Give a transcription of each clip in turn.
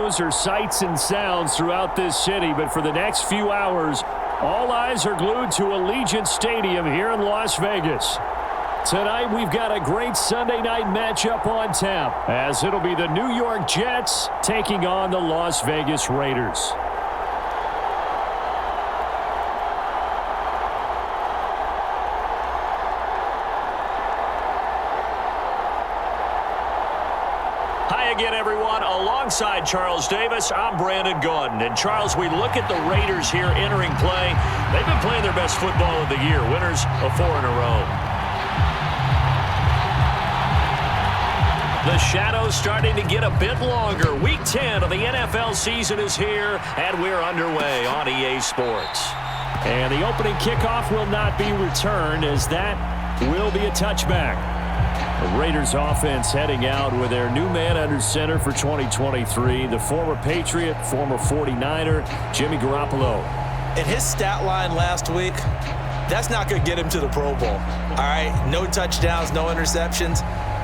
those are sights and sounds throughout this city, but for the next few hours, all eyes are glued to Allegiant Stadium here in Las Vegas. Tonight, we've got a great Sunday night matchup on tap, as it'll be the New York Jets taking on the Las Vegas Raiders. Hi again, everyone. Alongside Charles Davis, I'm Brandon Gaudin. And Charles, we look at the Raiders here entering play. They've been playing their best football of the year, winners of 4 in a row. The shadow's starting to get a bit longer. Week 10 of the NFL season is here, and we're underway on EA Sports. And the opening kickoff will not be returned, as that will be a touchback. The Raiders offense heading out with their new man under center for 2023, the former Patriot, former 49er, Jimmy Garoppolo. And his stat line last week, that's not going to get him to the Pro Bowl. All right, no touchdowns, no interceptions,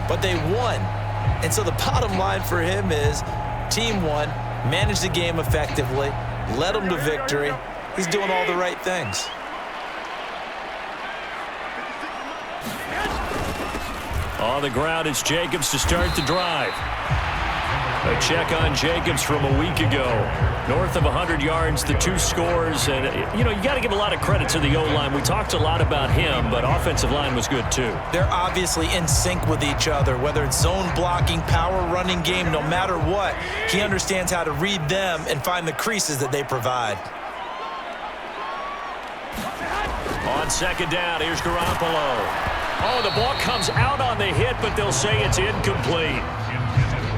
but they won. And so the bottom line for him is team won, managed the game effectively, led them to victory. He's doing all the right things. On the ground, it's Jacobs to start the drive. A check on Jacobs from a week ago. North of 100 yards, the 2 scores. And, you got to give a lot of credit to the O-line. We talked a lot about him, but offensive line was good too. They're obviously in sync with each other, whether it's zone blocking, power running game, no matter what. He understands how to read them and find the creases that they provide. On second down, here's Garoppolo. Oh, the ball comes out on the hit, but they'll say it's incomplete.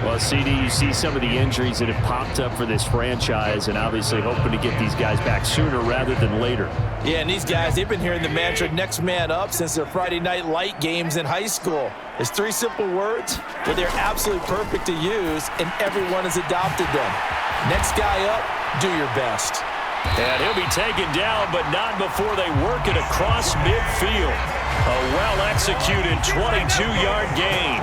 Well, CD, you see some of the injuries that have popped up for this franchise, and obviously hoping to get these guys back sooner rather than later. Yeah, and these guys, they've been hearing the mantra next man up since their Friday night light games in high school. It's 3 simple words, but they're absolutely perfect to use, and everyone has adopted them. Next guy up, do your best. And he'll be taken down, but not before they work it across midfield. A well-executed 22-yard gain.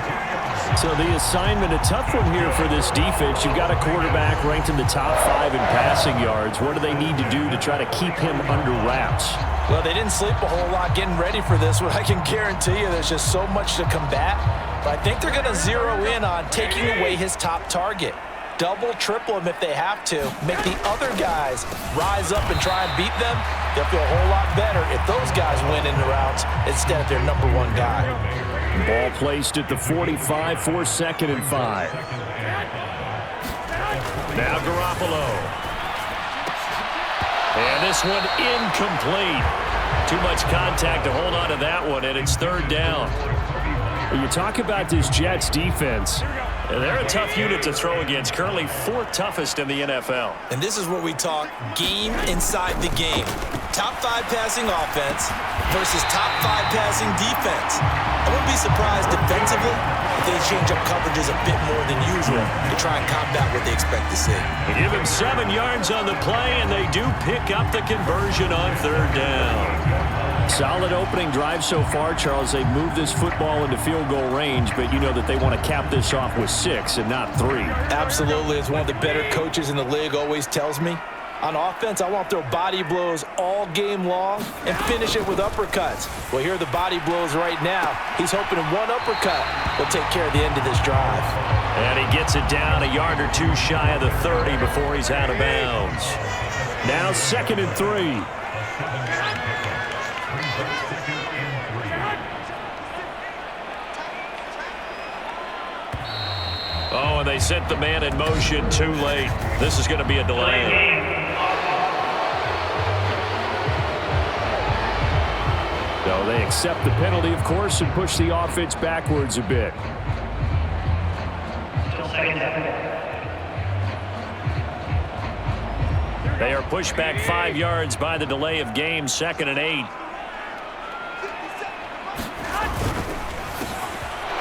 So the assignment, a tough one here for this defense. You've got a quarterback ranked in the top 5 in passing yards. What do they need to do to try to keep him under wraps? Well, they didn't sleep a whole lot getting ready for this, but I can guarantee you there's just so much to combat. But I think they're going to zero in on taking away his top target. Double, triple him if they have to. Make the other guys rise up and try and beat them. They'll feel a whole lot better if those guys win in the routes instead of their number 1 guy. Ball placed at the 45 for 2nd and 5. Now Garoppolo. And this one incomplete. Too much contact to hold on to that one, and it's 3rd down. When you talk about this Jets defense, they're a tough unit to throw against, currently 4th toughest in the NFL. And this is what we talk game inside the game. Top 5 passing offense versus top 5 passing defense. I wouldn't be surprised defensively if they change up coverages a bit more than usual to try and combat what they expect to see. They give him 7 yards on the play, and they do pick up the conversion on 3rd down. Solid opening drive so far, Charles. They've moved this football into field goal range, but you know that they want to cap this off with 6 and not 3. Absolutely. As one of the better coaches in the league always tells me, on offense, I want to throw body blows all game long and finish it with uppercuts. Well, here are the body blows right now. He's hoping in one uppercut will take care of the end of this drive. And he gets it down a yard or 2 shy of the 30 before he's out of bounds. Now 2nd and 3. Oh, and they sent the man in motion too late. This is going to be a delay. No, they accept the penalty, of course, and push the offense backwards a bit. They are pushed back 5 yards by the delay of game, 2nd and 8.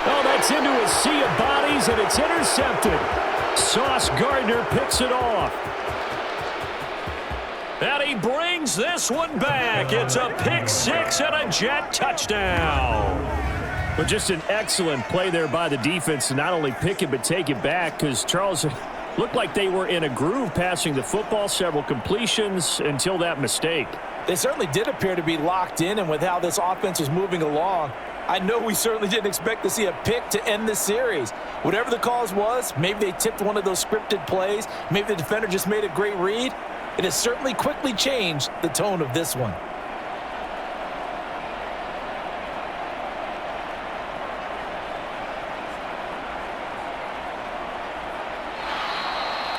Oh, that's into a sea of bodies, and it's intercepted. Sauce Gardner picks it off. And he brings this one back. It's a pick 6 and a Jet touchdown. But just an excellent play there by the defense to not only pick it but take it back, because, Charles, Looked like they were in a groove passing the football, several completions until that mistake. They certainly did appear to be locked in, and with how this offense was moving along, I know we certainly didn't expect to see a pick to end this series. Whatever the cause was, maybe they tipped one of those scripted plays, maybe the defender just made a great read. It has certainly quickly changed the tone of this one.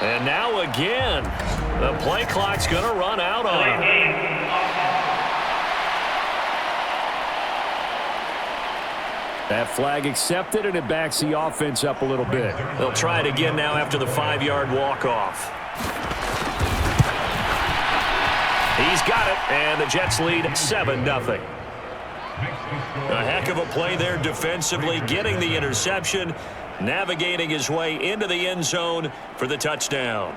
And now again, the play clock's going to run out on him. That flag accepted, and it backs the offense up a little bit. They'll try it again now after the 5-yard walk-off. He's got it, and the Jets lead 7-0. A heck of a play there defensively, getting the interception, navigating his way into the end zone for the touchdown.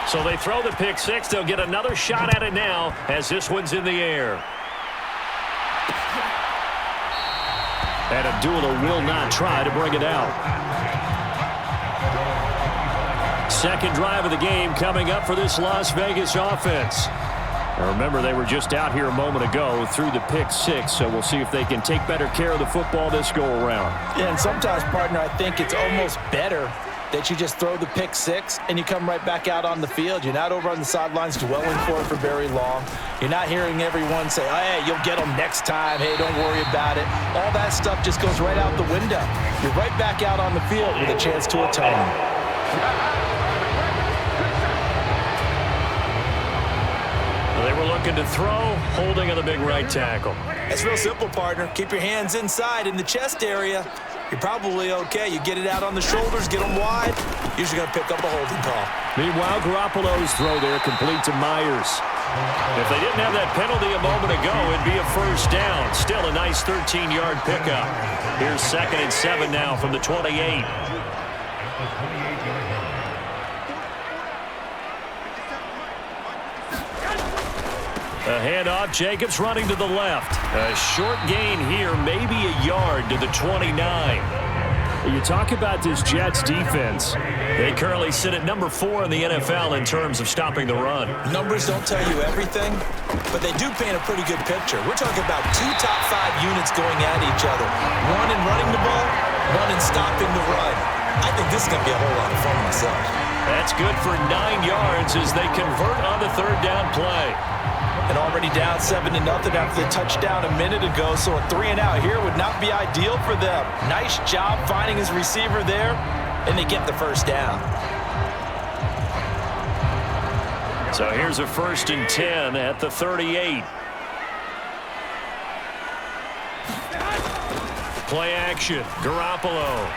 So they throw the pick six. They'll get another shot at it now as this one's in the air. And Abdullah will not try to bring it out. Second drive of the game coming up for this Las Vegas offense. Remember, they were just out here a moment ago through the pick six, so we'll see if they can take better care of the football this go-around. Yeah, and sometimes, partner, I think it's almost better that you just throw the pick six and you come right back out on the field. You're not over on the sidelines dwelling for it for very long. You're not hearing everyone say, oh, hey, you'll get them next time. Hey, don't worry about it. All that stuff just goes right out the window. You're right back out on the field with a chance to atone. They were looking to throw, holding on the big right tackle. It's real simple, partner. Keep your hands inside in the chest area. You're probably okay. You get it out on the shoulders, get them wide. Usually going to pick up a holding call. Meanwhile, Garoppolo's throw there complete to Myers. If they didn't have that penalty a moment ago, it'd be a first down. Still a nice 13-yard pickup. Here's 2nd and 7 now from the 28. A handoff, Jacobs running to the left. A short gain here, maybe a yard to the 29. You talk about this Jets defense. They currently sit at number 4 in the NFL in terms of stopping the run. Numbers don't tell you everything, but they do paint a pretty good picture. We're talking about 2 top 5 units going at each other. One in running the ball, one in stopping the run. I think this is going to be a whole lot of fun myself. That's good for 9 yards as they convert on the 3rd down play. And already down 7-0 after the touchdown a minute ago, so a 3-and-out here would not be ideal for them. Nice job finding his receiver there, and they get the first down. So here's a 1st and 10 at the 38. Play action, Garoppolo.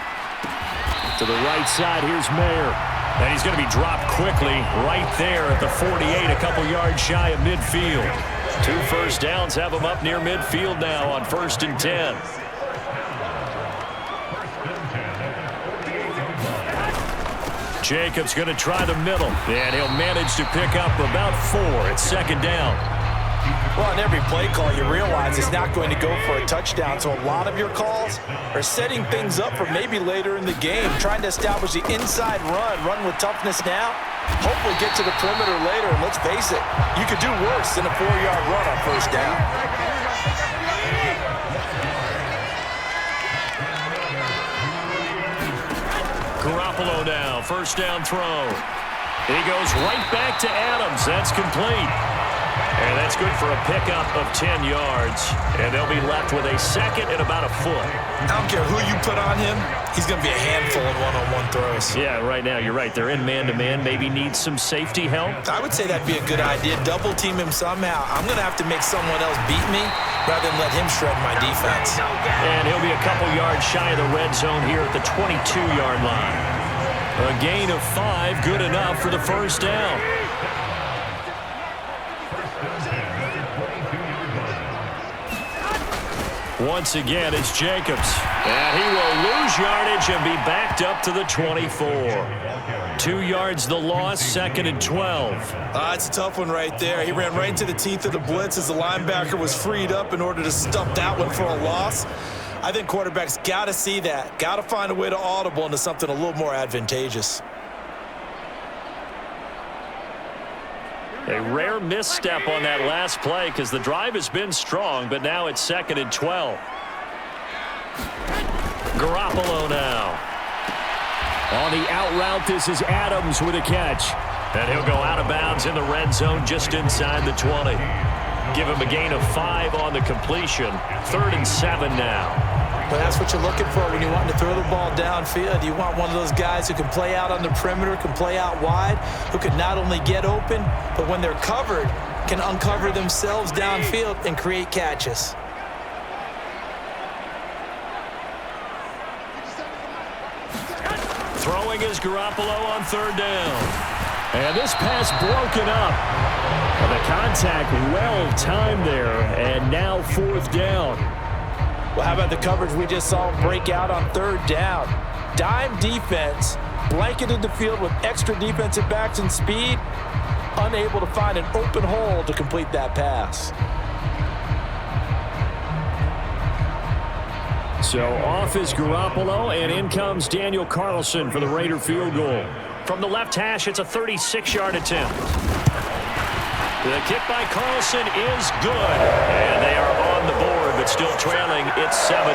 To the right side, here's Mayer. And he's going to be dropped quickly right there at the 48, a couple yards shy of midfield. 2 first downs have him up near midfield now on 1st and 10. Jacobs going to try the middle, and he'll manage to pick up about 4 at 2nd down. Well, on every play call, you realize it's not going to go for a touchdown, so a lot of your calls are setting things up for maybe later in the game, trying to establish the inside run with toughness now, hopefully get to the perimeter later, and let's face it, you could do worse than a 4-yard run on 1st down. Garoppolo now, 1st down throw. He goes right back to Adams. That's complete. And that's good for a pickup of 10 yards. And they'll be left with a 2nd and about a foot. I don't care who you put on him. He's going to be a handful in one-on-one throws. Yeah, right now, you're right. They're in man-to-man. Maybe need some safety help. I would say that'd be a good idea. Double team him somehow. I'm going to have to make someone else beat me rather than let him shred my defense. And he'll be a couple yards shy of the red zone here at the 22-yard line. A gain of 5, good enough for the 1st down. Once again, it's Jacobs. And he will lose yardage and be backed up to the 24. 2 yards the loss, 2nd and 12. It's a tough one right there. He ran right into the teeth of the blitz as the linebacker was freed up in order to stuff that one for a loss. I think quarterbacks got to see that. Got to find a way to audible into something a little more advantageous. A rare misstep on that last play because the drive has been strong, but now it's 2nd and 12. Garoppolo now. On the out route, this is Adams with a catch. And he'll go out of bounds in the red zone just inside the 20. Give him a gain of 5 on the completion. 3rd and 7 now. But that's what you're looking for when you want to throw the ball downfield. You want one of those guys who can play out on the perimeter, can play out wide, who can not only get open, but when they're covered, can uncover themselves downfield and create catches. Throwing is Garoppolo on 3rd down. And this pass broken up. And the contact well timed there, and now 4th down. Well, how about the coverage we just saw break out on 3rd down? Dime defense, blanketed the field with extra defensive backs and speed, unable to find an open hole to complete that pass. So off is Garoppolo, and in comes Daniel Carlson for the Raider field goal. From the left hash, it's a 36-yard attempt. The kick by Carlson is good. And they are on the board, but still trailing. It's 7-3.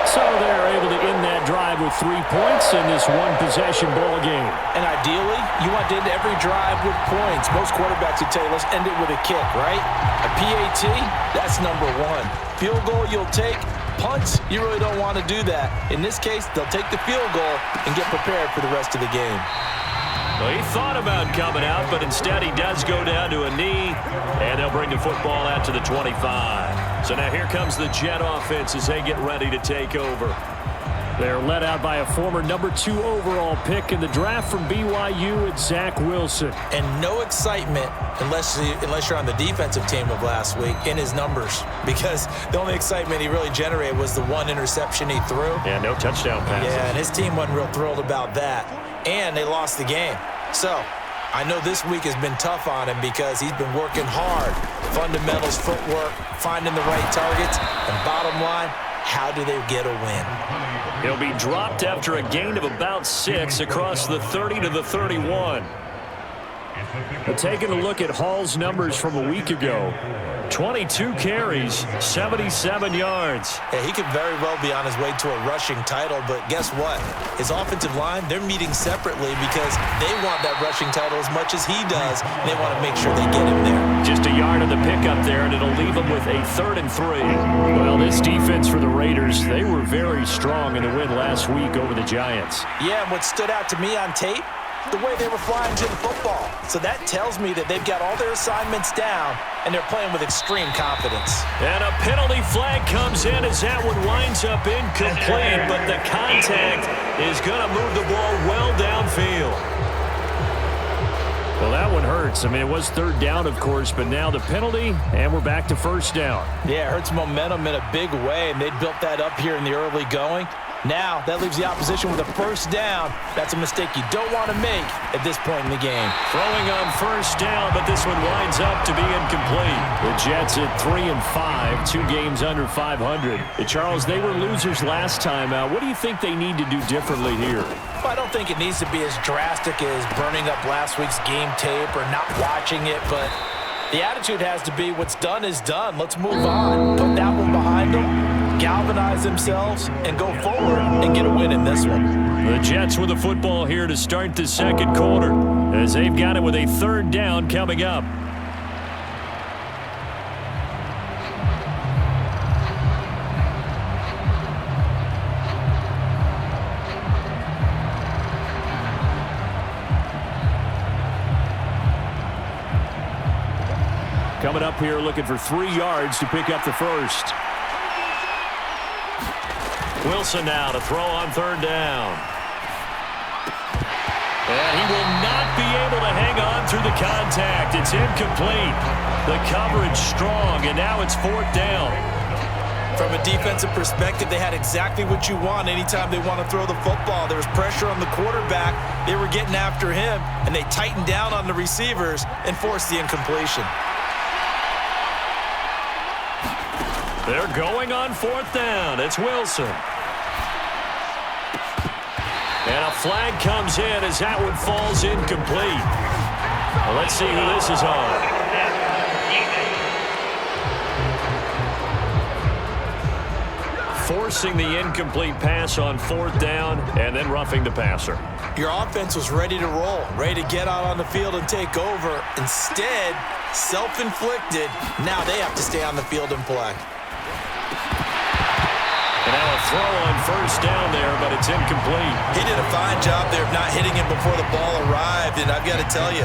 So they're able to end that drive with 3 points in this one-possession ball game. And ideally, you want to end every drive with points. Most quarterbacks would tell you, let's end it with a kick, right? A PAT, that's number 1. Field goal you'll take. Punts, you really don't want to do that. In this case, they'll take the field goal and get prepared for the rest of the game. Well, he thought about coming out, but instead he does go down to a knee, and they'll bring the football out to the 25. So now here comes the Jet offense as they get ready to take over. They're led out by a former number 2 overall pick in the draft from BYU, it's Zach Wilson. And no excitement unless you're on the defensive team of last week in his numbers, because the only excitement he really generated was the 1 interception he threw. Yeah, no touchdown passes. Yeah, and his team wasn't real thrilled about that. And they lost the game. So I know this week has been tough on him because he's been working hard. Fundamentals, footwork, finding the right targets, and bottom line, how do they get a win? He'll be dropped after a gain of about 6 across the 30 to the 31. But taking a look at Hall's numbers from a week ago, 22 carries, 77 yards. Yeah, he could very well be on his way to a rushing title, but guess what? His offensive line, they're meeting separately because they want that rushing title as much as he does, and they want to make sure they get him there. Just a yard of the pickup there, and it'll leave them with a 3rd and 3. Well, this defense for the Raiders, they were very strong in the win last week over the Giants. Yeah, and what stood out to me on tape, the way they were flying to the football. So that tells me that they've got all their assignments down, and they're playing with extreme confidence. And a penalty flag comes in as that one winds up incomplete, but the contact is going to move the ball well downfield. Well, that one hurts. I mean, it was 3rd down, of course, but now the penalty, and we're back to 1st down. Yeah, it hurts momentum in a big way, and they built that up here in the early going. Now, that leaves the opposition with a 1st down. That's a mistake you don't want to make at this point in the game. Throwing on 1st down, but this one winds up to be incomplete. The Jets at 3-5, 2 games under 500. Charles, they were losers last time out. What do you think they need to do differently here? Well, I don't think it needs to be as drastic as burning up last week's game tape or not watching it, but the attitude has to be what's done is done. Let's move on. Put that one behind them. Galvanize themselves and go forward and get a win in this one. The Jets with the football here to start the 2nd quarter as they've got it with a 3rd down coming up. Coming up here looking for 3 yards to pick up the 1st. Wilson now to throw on 3rd down. And he will not be able to hang on through the contact. It's incomplete. The coverage strong, and now it's 4th down. From a defensive perspective, they had exactly what you want anytime they want to throw the football. There was pressure on the quarterback. They were getting after him, and they tightened down on the receivers and forced the incompletion. They're going on 4th down. It's Wilson. And a flag comes in as that one falls incomplete. Well, let's see who this is on. Forcing the incomplete pass on 4th down and then roughing the passer. Your offense was ready to roll, ready to get out on the field and take over. Instead, self-inflicted. Now they have to stay on the field and play. And now a throw on 1st down there, but it's incomplete. He did a fine job there of not hitting it before the ball arrived, and I've got to tell you,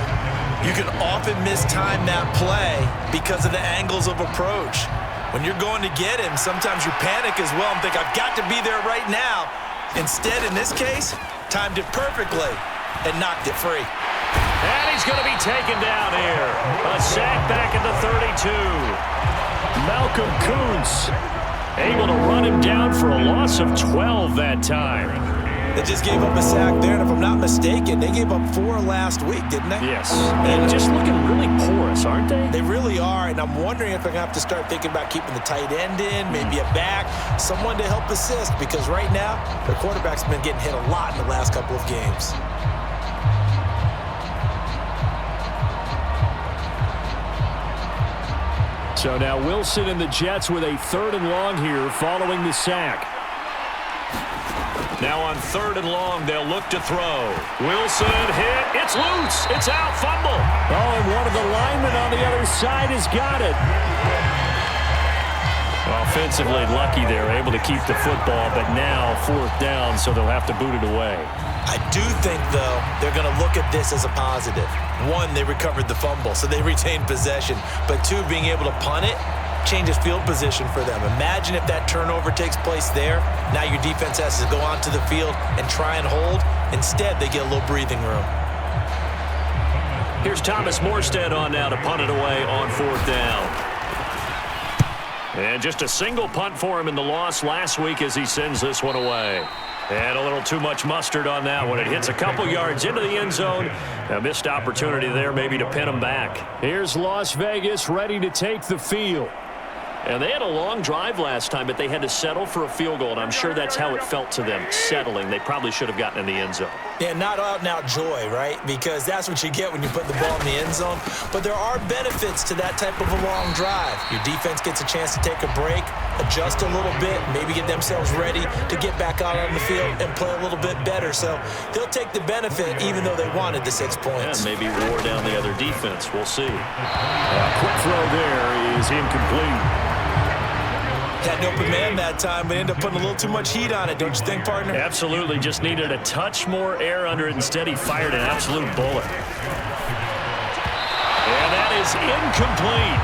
you can often mistime that play because of the angles of approach. When you're going to get him, sometimes you panic as well and think, I've got to be there right now. Instead, in this case, timed it perfectly and knocked it free. And he's going to be taken down here. A sack back at the 32. Malcolm Kuntz able to run him down for a loss of 12 that time. They just gave up a sack there, and if I'm not mistaken, they gave up 4 last week, didn't they? Yes. And just looking really porous, aren't they? They really are, and I'm wondering if they're going to have to start thinking about keeping the tight end in, maybe a back, someone to help assist, because right now, their quarterback's been getting hit a lot in the last couple of games. So now Wilson and the Jets with a 3rd and long here following the sack. Now on 3rd and long, they'll look to throw. Wilson hit. It's loose. It's out. Fumble. Oh, and one of the linemen on the other side has got it. Offensively lucky they're able to keep the football, but now 4th down, so they'll have to boot it away. I do think, though, they're going to look at this as a positive. 1, they recovered the fumble, so they retained possession. But 2, being able to punt it changes field position for them. Imagine if that turnover takes place there. Now your defense has to go onto the field and try and hold. Instead, they get a little breathing room. Here's Thomas Morstead on now to punt it away on 4th down. And just a single punt for him in the loss last week as he sends this one away. And a little too much mustard on that one. It hits a couple yards into the end zone. A missed opportunity there maybe to pin him back. Here's Las Vegas ready to take the field. And they had a long drive last time, but they had to settle for a field goal, and I'm sure that's how it felt to them, settling. They probably should have gotten in the end zone. Yeah, not out-and-out joy, right? Because that's what you get when you put the ball in the end zone. But there are benefits to that type of a long drive. Your defense gets a chance to take a break, adjust a little bit, maybe get themselves ready to get back out on the field and play a little bit better. So they'll take the benefit even though they wanted the 6 points. Yeah, maybe wore down the other defense. We'll see. Quick throw there is incomplete. Had an open man that time, but ended up putting a little too much heat on it, don't you think, partner? Absolutely. Just needed a touch more air under it. Instead, he fired an absolute bullet. And that is incomplete.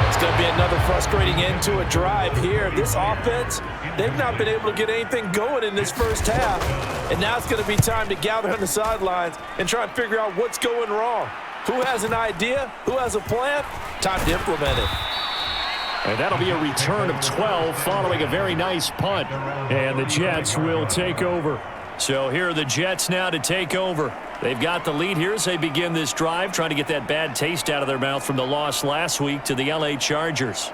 It's going to be another frustrating end to a drive here. This offense, they've not been able to get anything going in this first half. And now it's going to be time to gather on the sidelines and try and figure out what's going wrong. Who has an idea? Who has a plan? Time to implement it. And that'll be a return of 12 following a very nice punt. And the Jets will take over. So here are the Jets now to take over. They've got the lead here as they begin this drive, trying to get that bad taste out of their mouth from the loss last week to the LA Chargers.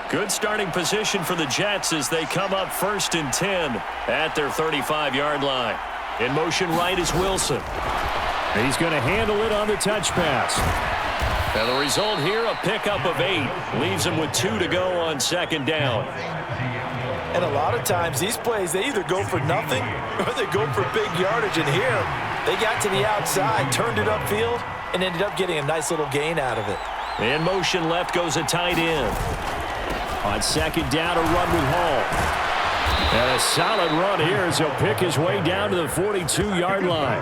Good starting position for the Jets as they come up 1st and 10 at their 35-yard line. In motion right is Wilson. He's going to handle it on the touch pass. And the result here, a pickup of 8. Leaves him with 2 to go on 2nd down. And a lot of times these plays, they either go for nothing or they go for big yardage. And here, they got to the outside, turned it upfield, and ended up getting a nice little gain out of it. In motion left goes a tight end. On 2nd down, a run with Hall. And a solid run here as he'll pick his way down to the 42-yard line.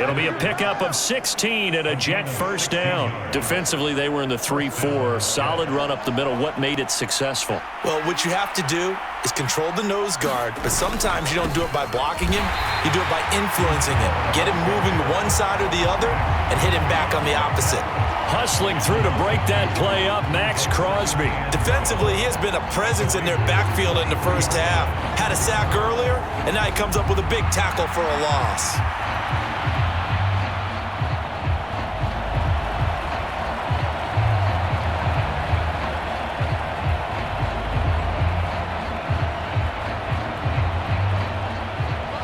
It'll be a pickup of 16 and a Jet first down. Defensively, they were in the 3-4. Solid run up the middle. What made it successful? Well, what you have to do is control the nose guard, but sometimes you don't do it by blocking him. You do it by influencing him. Get him moving to one side or the other and hit him back on the opposite. Hustling through to break that play up, Max Crosby. Defensively, he has been a presence in their backfield in the first half. Had a sack earlier, and now he comes up with a big tackle for a loss.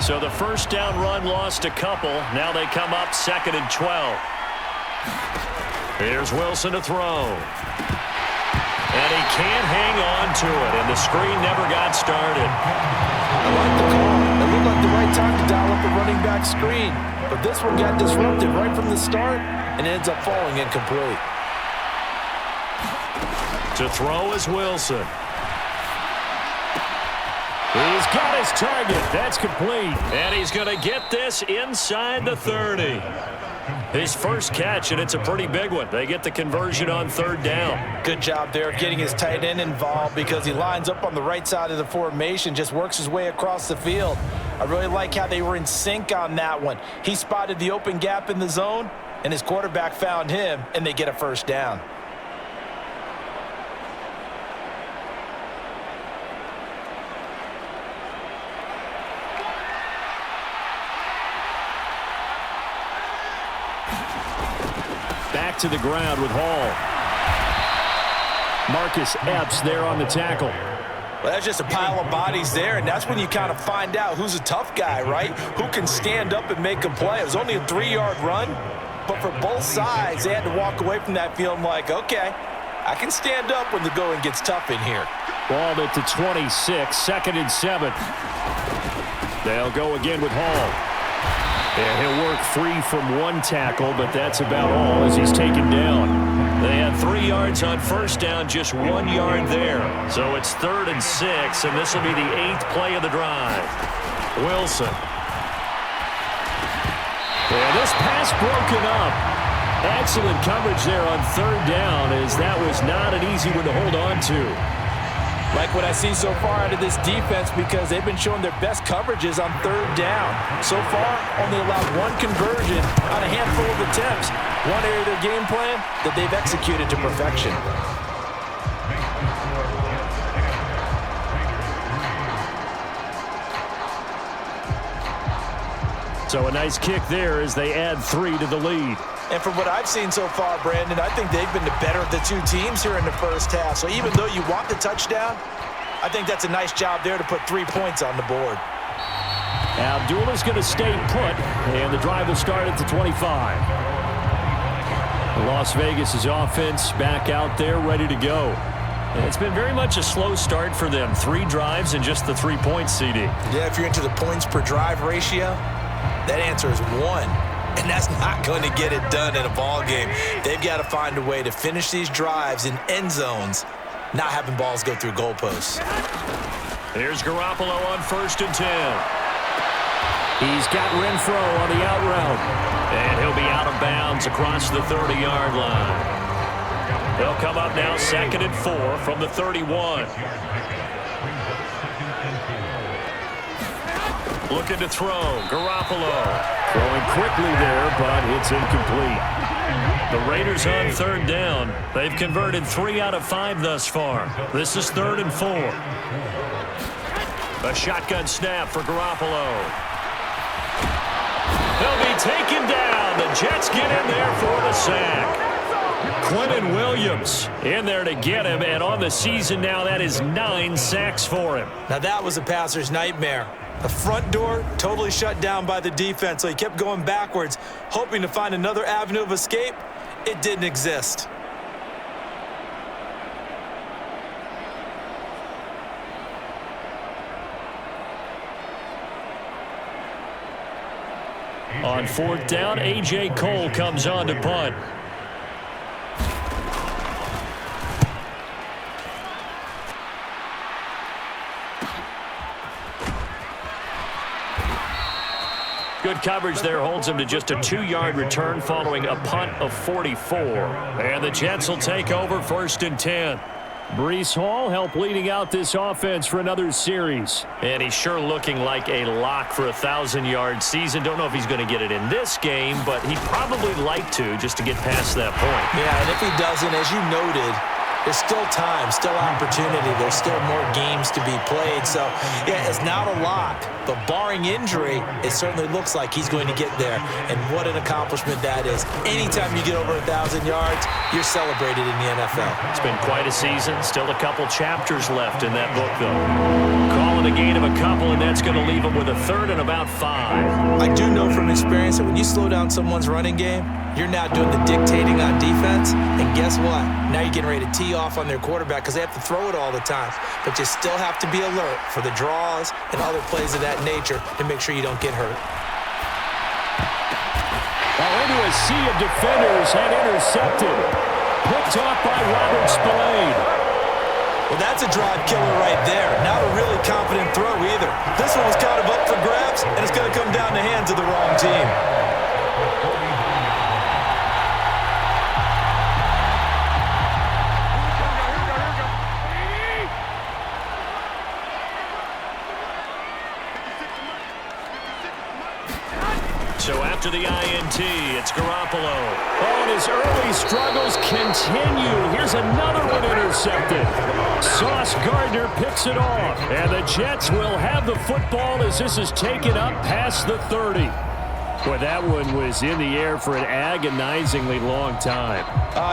So the first down run lost a couple. Now they come up 2nd and 12. Here's Wilson to throw. And he can't hang on to it, and the screen never got started. I like the call. It looked like the right time to dial up the running back screen. But this one got disrupted right from the start and ends up falling incomplete. To throw is Wilson. He's got his target. That's complete. And he's going to get this inside the 30. His first catch, and it's a pretty big one. They get the conversion on 3rd down. Good job there getting his tight end involved because he lines up on the right side of the formation, just works his way across the field. I really like how they were in sync on that one. He spotted the open gap in the zone, and his quarterback found him, and they get a first down. Back to the ground with Hall. Marcus Epps there on the tackle. Well, that's just a pile of bodies there, and that's when you kind of find out who's a tough guy, right? Who can stand up and make a play. It was only a 3-yard run, but for both sides, they had to walk away from that feeling like, okay, I can stand up when the going gets tough in here. Ball at the 26, 2nd and 7. They'll go again with Hall. And he'll work free from one tackle, but that's about all as he's taken down. They had 3 yards on first down, just 1 yard there. So it's 3rd and 6, and this will be the 8th play of the drive. Wilson. And this pass broken up. Excellent coverage there on 3rd down, as that was not an easy one to hold on to. Like what I see so far out of this defense because they've been showing their best coverages on 3rd down. So far, only allowed one conversion on a handful of attempts. One area of their game plan that they've executed to perfection. So a nice kick there as they add 3 to the lead. And from what I've seen so far, Brandon, I think they've been the better of the two teams here in the first half. So even though you want the touchdown, I think that's a nice job there to put 3 points on the board. Abdullah's going to stay put, and the drive will start at the 25. Las Vegas' offense back out there ready to go. It's been very much a slow start for them. 3 drives and just the 3 points, CD. Yeah, if you're into the points per drive ratio, that answer is 1. And that's not going to get it done in a ball game. They've got to find a way to finish these drives in end zones, not having balls go through goalposts. Here's Garoppolo on 1st and 10. He's got Renfro on the out route. And he'll be out of bounds across the 30-yard line. They'll come up now 2nd and 4 from the 31. Looking to throw, Garoppolo. Throwing quickly there, but it's incomplete. The Raiders on 3rd down. They've converted 3 out of 5 thus far. This is 3rd and 4. A shotgun snap for Garoppolo. He'll be taken down. The Jets get in there for the sack. Quentin Williams in there to get him, and on the season now, that is 9 sacks for him. Now that was a passer's nightmare. The front door totally shut down by the defense, so he kept going backwards, hoping to find another avenue of escape. It didn't exist. On 4th down, A.J. Cole comes on to punt. Good coverage there holds him to just a 2-yard return following a punt of 44. And the Jets will take over 1st and 10. Breece Hall helped leading out this offense for another series. And he's sure looking like a lock for a 1,000-yard season. Don't know if he's going to get it in this game, but he'd probably like to just to get past that point. Yeah, and if he doesn't, as you noted, there's still time, still opportunity. There's still more games to be played. So, yeah, it's not a lock. But barring injury, it certainly looks like he's going to get there. And what an accomplishment that is. Anytime you get over 1,000 yards, you're celebrated in the NFL. It's been quite a season. Still a couple chapters left in that book, though. Calling a gain of a couple, and that's going to leave him with a 3rd and about 5. I do know from experience that when you slow down someone's running game, you're now doing the dictating on defense. And guess what? Now you're getting ready to tee off on their quarterback because they have to throw it all the time. But you still have to be alert for the draws and other plays of that nature to make sure you don't get hurt. Well, into a sea of defenders and intercepted. Picked off by Robert Spillane. Well, that's a drive killer right there. Not a really confident throw either. This one was kind of up for grabs, and it's going to come down the hands of the wrong team. So after the INT, it's Garoppolo. Oh, and his early struggles continue. Here's another one intercepted. Sauce Gardner picks it off. And the Jets will have the football as this is taken up past the 30. Boy, that one was in the air for an agonizingly long time.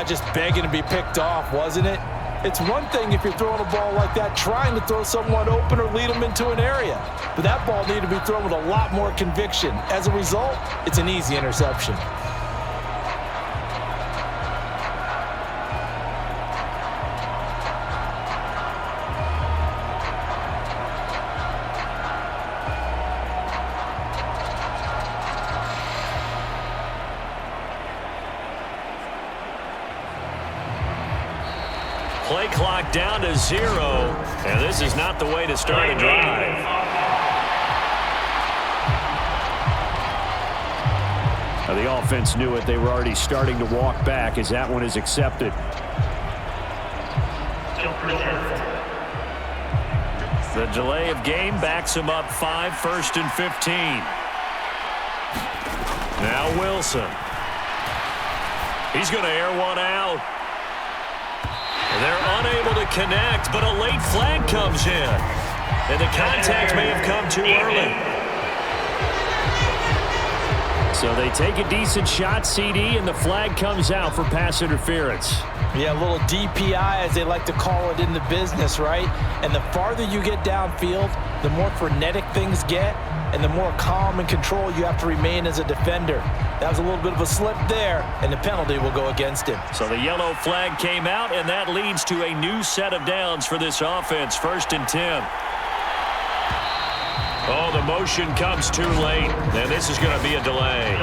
Just begging to be picked off, wasn't it? It's one thing if you're throwing a ball like that, trying to throw someone open or lead them into an area. But that ball needed to be thrown with a lot more conviction. As a result, it's an easy interception. Play clock down to 0, and this is not the way to start a drive. Now, the offense knew it. They were already starting to walk back as that one is accepted. The delay of game backs him up 5, 1st and 15. Now Wilson. He's going to air one out. They're unable to connect, but a late flag comes in. And the contact may have come too early. So they take a decent shot, CD, and the flag comes out for pass interference. Yeah, a little DPI, as they like to call it in the business, right? And the farther you get downfield, the more frenetic things get, and the more calm and control you have to remain as a defender. That was a little bit of a slip there, and the penalty will go against him. So the yellow flag came out, and that leads to a new set of downs for this offense, 1st and 10. Oh, the motion comes too late, and this is going to be a delay.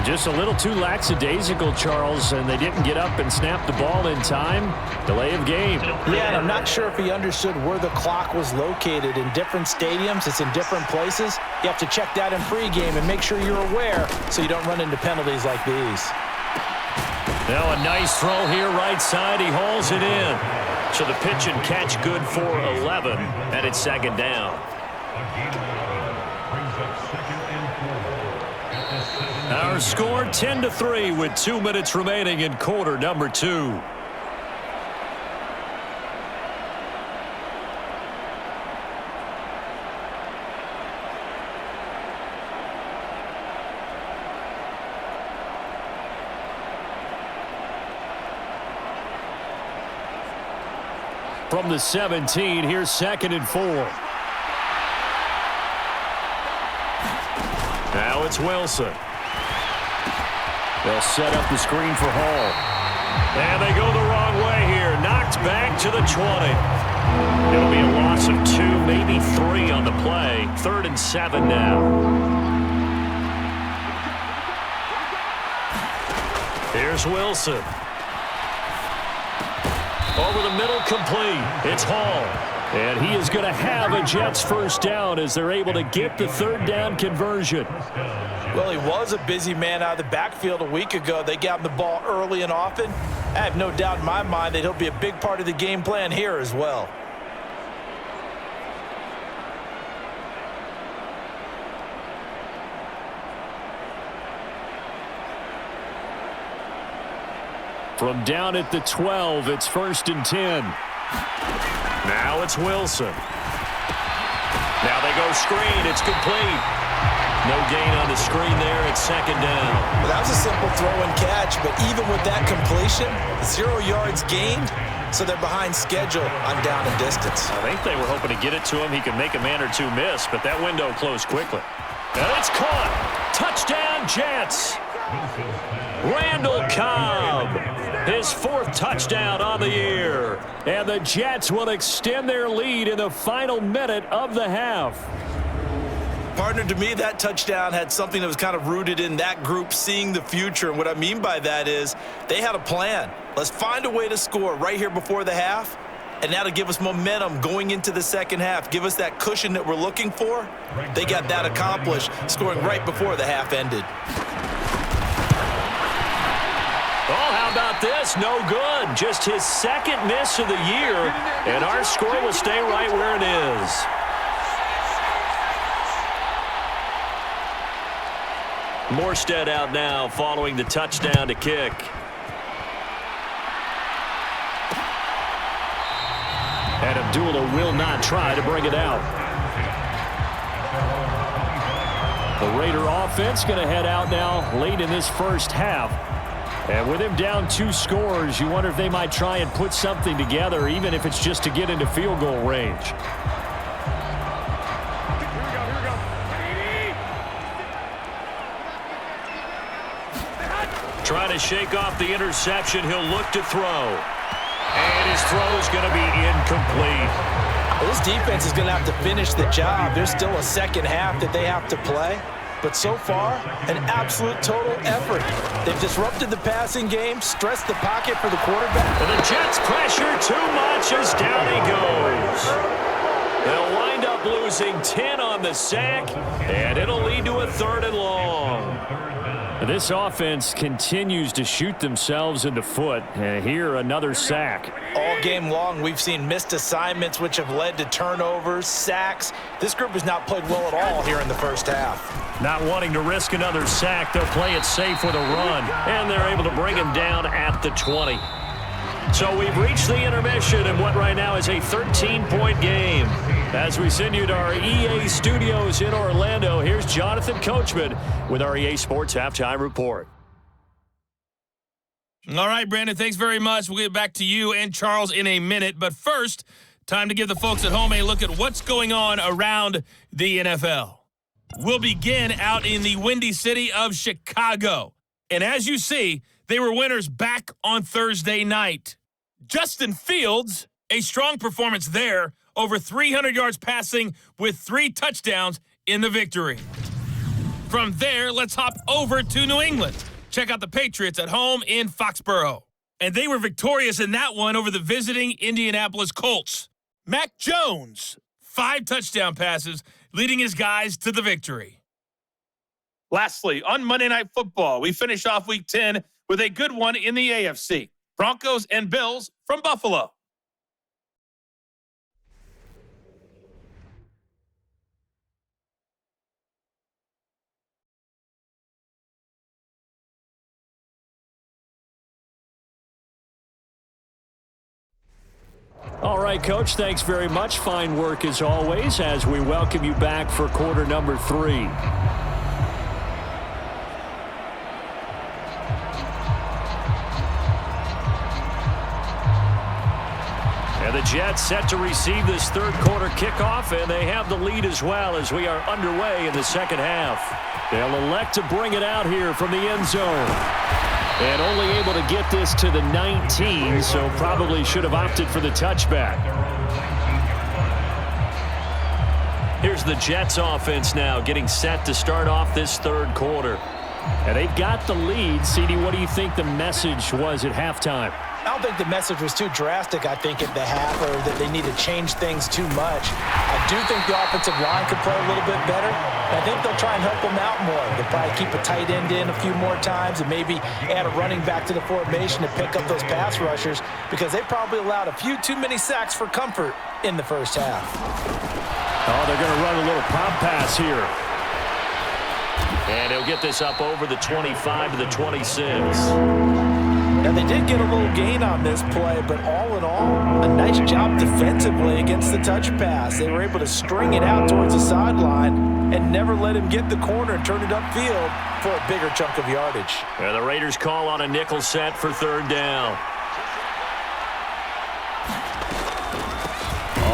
Just a little too lackadaisical, Charles, and they didn't get up and snap the ball in time. Delay of game. Yeah, and I'm not sure if he understood where the clock was located. In different stadiums, it's in different places. You have to check that in pregame and make sure you're aware so you don't run into penalties like these. Now a nice throw here right side. He hauls it in. So the pitch and catch good for 11, and it's 2nd down. Our score 10-3 with 2 minutes remaining in quarter number 2. From the 17, here's 2nd and 4. Now it's Wilson. They'll set up the screen for Hall. And they go the wrong way here. Knocked back to the 20. It'll be a loss of 2, maybe 3 on the play. 3rd and 7 now. Here's Wilson. Over the middle, complete. It's Hall. And he is going to have a Jets first down as they're able to get the third down conversion. Well, he was a busy man out of the backfield a week ago. They got him the ball early and often. I have no doubt in my mind that he'll be a big part of the game plan here as well. From down at the 12, it's 1st and 10. Now it's Wilson. Now they go screen. It's complete. No gain on the screen there. It's 2nd down. Well, that was a simple throw and catch, but even with that completion, 0 yards gained, so they're behind schedule on down and distance. I think they were hoping to get it to him. He could make a man or two miss, but that window closed quickly. And it's caught. Touchdown, Jets. Randall Cobb, his 4th touchdown on the year. And the Jets will extend their lead in the final minute of the half. Partner, to me, that touchdown had something that was kind of rooted in that group seeing the future. And what I mean by that is they had a plan. Let's find a way to score right here before the half. And that'll give us momentum going into the second half. Give us that cushion that we're looking for. They got that accomplished, scoring right before the half ended. Oh, how about this? No good. Just his 2nd miss of the year, and our score will stay right where it is. Morstead out now following the touchdown to kick. And Abdullah will not try to bring it out. The Raider offense going to head out now late in this first half. And with him down 2 scores, you wonder if they might try and put something together, even if it's just to get into field goal range. Trying to shake off the interception. He'll look to throw. And his throw is going to be incomplete. Well, this defense is going to have to finish the job. There's still a second half that they have to play. But so far, an absolute total effort. They've disrupted the passing game, stressed the pocket for the quarterback. And the Jets pressure too much as down he goes. They'll wind up losing 10 on the sack, and it'll lead to a 3rd and long. This offense continues to shoot themselves in the foot. And here, another sack. All game long, we've seen missed assignments, which have led to turnovers, sacks. This group has not played well at all here in the first half. Not wanting to risk another sack, they'll play it safe with a run, and they're able to bring him down at the 20. So we've reached the intermission in what right now is a 13-point game. As we send you to our EA studios in Orlando, here's Jonathan Coachman with our EA Sports Halftime Report. All right, Brandon, thanks very much. We'll get back to you and Charles in a minute. But first, time to give the folks at home a look at what's going on around the NFL. We'll begin out in the windy city of Chicago. And as you see, they were winners back on Thursday night. Justin Fields, a strong performance there, over 300 yards passing with 3 touchdowns in the victory. From there, let's hop over to New England. Check out the Patriots at home in Foxborough. And they were victorious in that one over the visiting Indianapolis Colts. Mac Jones, 5 touchdown passes, leading his guys to the victory. Lastly, on Monday Night Football, we finish off Week 10 with a good one in the AFC. Broncos and Bills from Buffalo. All right, Coach, thanks very much. Fine work as always as we welcome you back for quarter number 3. And the Jets set to receive this third quarter kickoff, and they have the lead as well as we are underway in the second half. They'll elect to bring it out here from the end zone. And only able to get this to the 19, so probably should have opted for the touchback. Here's the Jets offense now getting set to start off this third quarter. And they've got the lead. CD, what do you think the message was at halftime? I don't think the message was too drastic, I think, at the half, or that they need to change things too much. I do think the offensive line could play a little bit better. I think they'll try and help them out more. They'll probably keep a tight end in a few more times and maybe add a running back to the formation to pick up those pass rushers, because they probably allowed a few too many sacks for comfort in the first half. Oh, they're going to run a little pop pass here. And he'll get this up over the 25 to the 26. Now, they did get a little gain on this play, but all in all, a nice job defensively against the touch pass. They were able to string it out towards the sideline and never let him get the corner and turn it upfield for a bigger chunk of yardage. And the Raiders call on a nickel set for third down.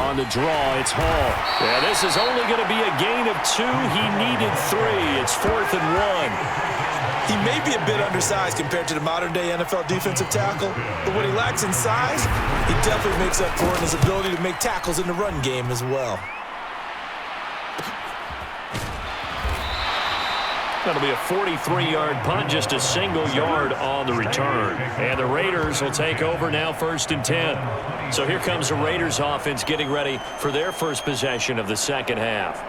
On the draw, it's Hall. Yeah, this is only going to be a gain of 2. He needed 3. It's 4th and 1. He may be a bit undersized compared to the modern-day NFL defensive tackle, but what he lacks in size, he definitely makes up for in his ability to make tackles in the run game as well. That'll be a 43-yard punt, just a single yard on the return. And the Raiders will take over now, 1st and 10. So here comes the Raiders offense getting ready for their first possession of the second half.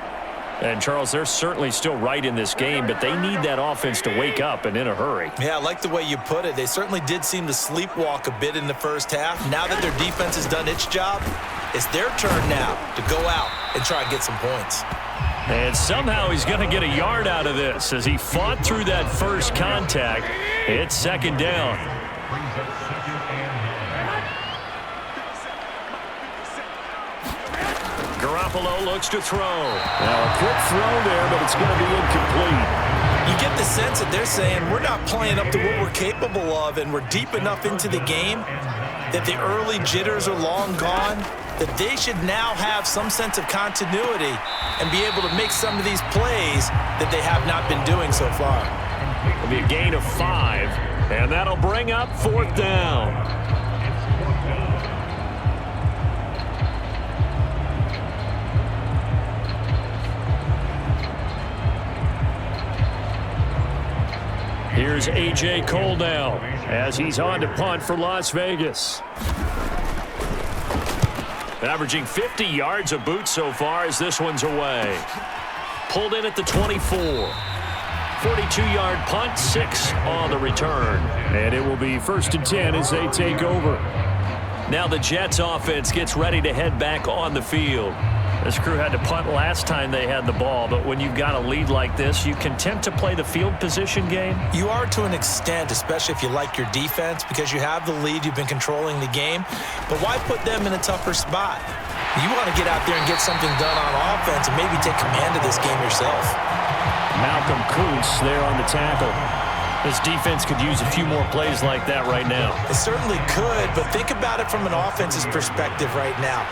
And, Charles, they're certainly still right in this game, but they need that offense to wake up and in a hurry. Yeah, I like the way you put it. They certainly did seem to sleepwalk a bit in the first half. Now that their defense has done its job, it's their turn now to go out and try and get some points. And somehow he's going to get a yard out of this as he fought through that first contact. It's second down. Garoppolo looks to throw. Now a quick throw there, but it's going to be incomplete. You get the sense that they're saying we're not playing up to what we're capable of, and we're deep enough into the game that the early jitters are long gone, that they should now have some sense of continuity and be able to make some of these plays that they have not been doing so far. It'll be a gain of 5, and that'll bring up 4th down. Here's A.J. Cole now as he's on to punt for Las Vegas. Averaging 50 yards a boot so far as this one's away. Pulled in at the 24. 42-yard punt, 6 on the return. And it will be 1st and 10 as they take over. Now the Jets offense gets ready to head back on the field. This crew had to punt last time they had the ball, but when you've got a lead like this, you content to play the field position game? You are to an extent, especially if you like your defense, because you have the lead, you've been controlling the game. But why put them in a tougher spot? You want to get out there and get something done on offense and maybe take command of this game yourself. Malcolm Kuntz there on the tackle. This defense could use a few more plays like that right now. It certainly could, but think about it from an offense's perspective right now.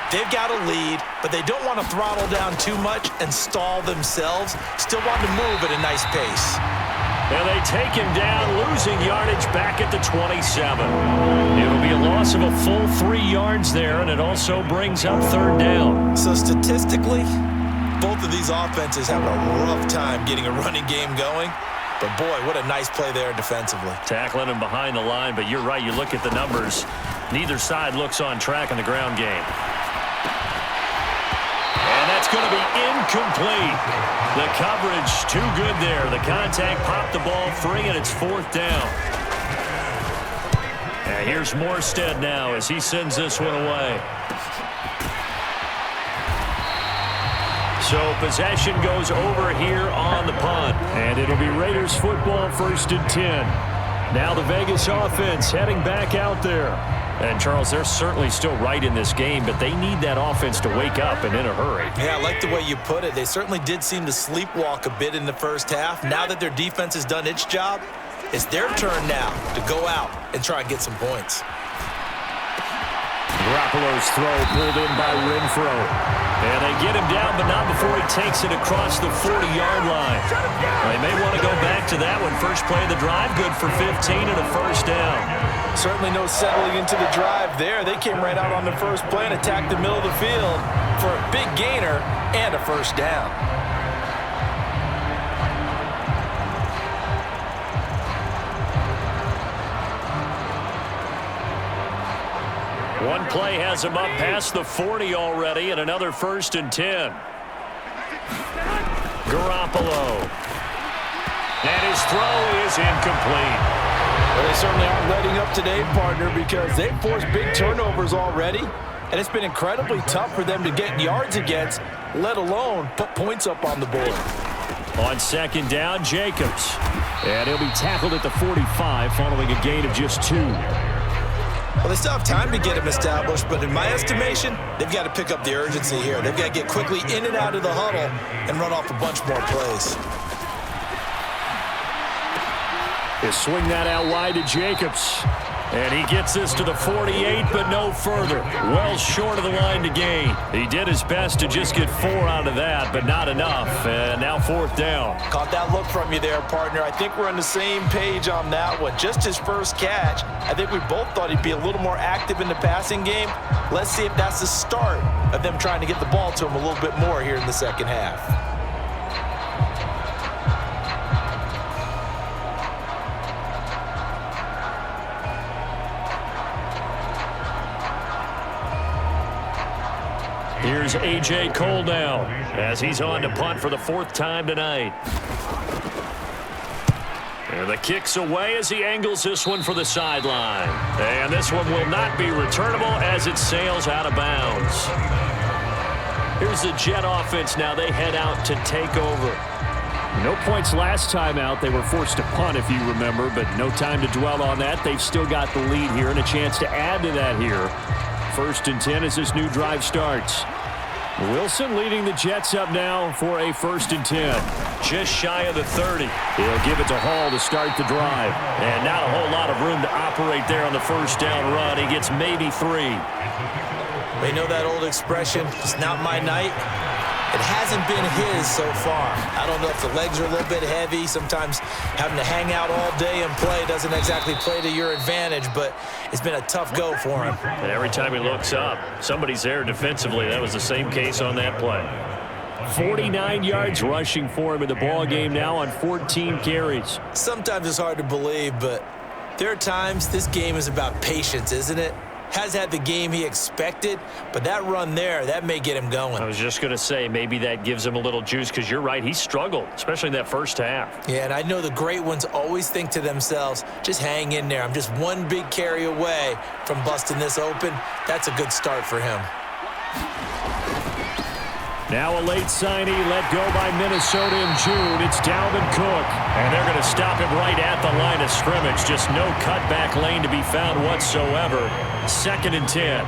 They've got a lead, but they don't want to throttle down too much and stall themselves. Still want to move at a nice pace. And they take him down, losing yardage back at the 27. It'll be a loss of a full 3 yards there, and it also brings up 3rd down. So statistically, both of these offenses have a rough time getting a running game going. But, boy, what a nice play there defensively. Tackling him behind the line, but you're right. You look at the numbers. Neither side looks on track in the ground game. And that's going to be incomplete. The coverage too good there. The contact popped the ball free, and it's 4th down. And here's Morstead now as he sends this one away. So possession goes over here on the punt. And it'll be Raiders football, 1st and 10. Now the Vegas offense heading back out there. And, Charles, they're certainly still right in this game, but they need that offense to wake up and in a hurry. Yeah, I like the way you put it. They certainly did seem to sleepwalk a bit in the first half. Now that their defense has done its job, it's their turn now to go out and try and get some points. Garoppolo's throw pulled in by Renfro. And they get him down, but not before he takes it across the 40-yard line. They may want to go back to that one. First play of the drive, good for 15 and a 1st down. Certainly no settling into the drive there. They came right out on the first play and attacked the middle of the field for a big gainer and a 1st down. One play has him up past the 40 already, and another 1st and 10. Garoppolo. And his throw is incomplete. Well, they certainly aren't letting up today, partner, because they've forced big turnovers already, and it's been incredibly tough for them to get yards against, let alone put points up on the board. On 2nd down, Jacobs. And he'll be tackled at the 45 following a gain of just 2. Well, they still have time to get him established, but in my estimation, they've got to pick up the urgency here. They've got to get quickly in and out of the huddle and run off a bunch more plays. He'll swing that out wide to Jacobs. And he gets this to the 48, but no further. Well short of the line to gain. He did his best to just get 4 out of that, but not enough. And now 4th down. Caught that look from you there, partner. I think we're on the same page on that one. Just his first catch. I think we both thought he'd be a little more active in the passing game. Let's see if that's the start of them trying to get the ball to him a little bit more here in the second half. Here's A.J. Cole now as he's on to punt for the 4th time tonight. And the kick's away as he angles this one for the sideline. And this one will not be returnable as it sails out of bounds. Here's the Jet offense now. They head out to take over. No points last time out. They were forced to punt, if you remember, but no time to dwell on that. They've still got the lead here and a chance to add to that here. 1st and 10 as this new drive starts. Wilson leading the Jets up now for a 1st and 10. Just shy of the 30. He'll give it to Hall to start the drive. And not a whole lot of room to operate there on the 1st down run. He gets maybe 3. They know that old expression, it's not my night. It hasn't been his so far. I don't know if the legs are a little bit heavy. Sometimes having to hang out all day and play doesn't exactly play to your advantage, but it's been a tough go for him. And every time he looks up, somebody's there defensively. That was the same case on that play. 49 yards rushing for him in the ball game now on 14 carries. Sometimes it's hard to believe, but there are times this game is about patience, isn't it? Has had the game he expected, but that run there, that may get him going. I was just going to say, maybe that gives him a little juice, because you're right, he struggled, especially in that 1st half. Yeah, and I know the great ones always think to themselves, just hang in there. I'm just one big carry away from busting this open. That's a good start for him. Now a late signee let go by Minnesota in June. It's Dalvin Cook. And they're going to stop him right at the line of scrimmage. Just no cutback lane to be found whatsoever. 2nd and 10.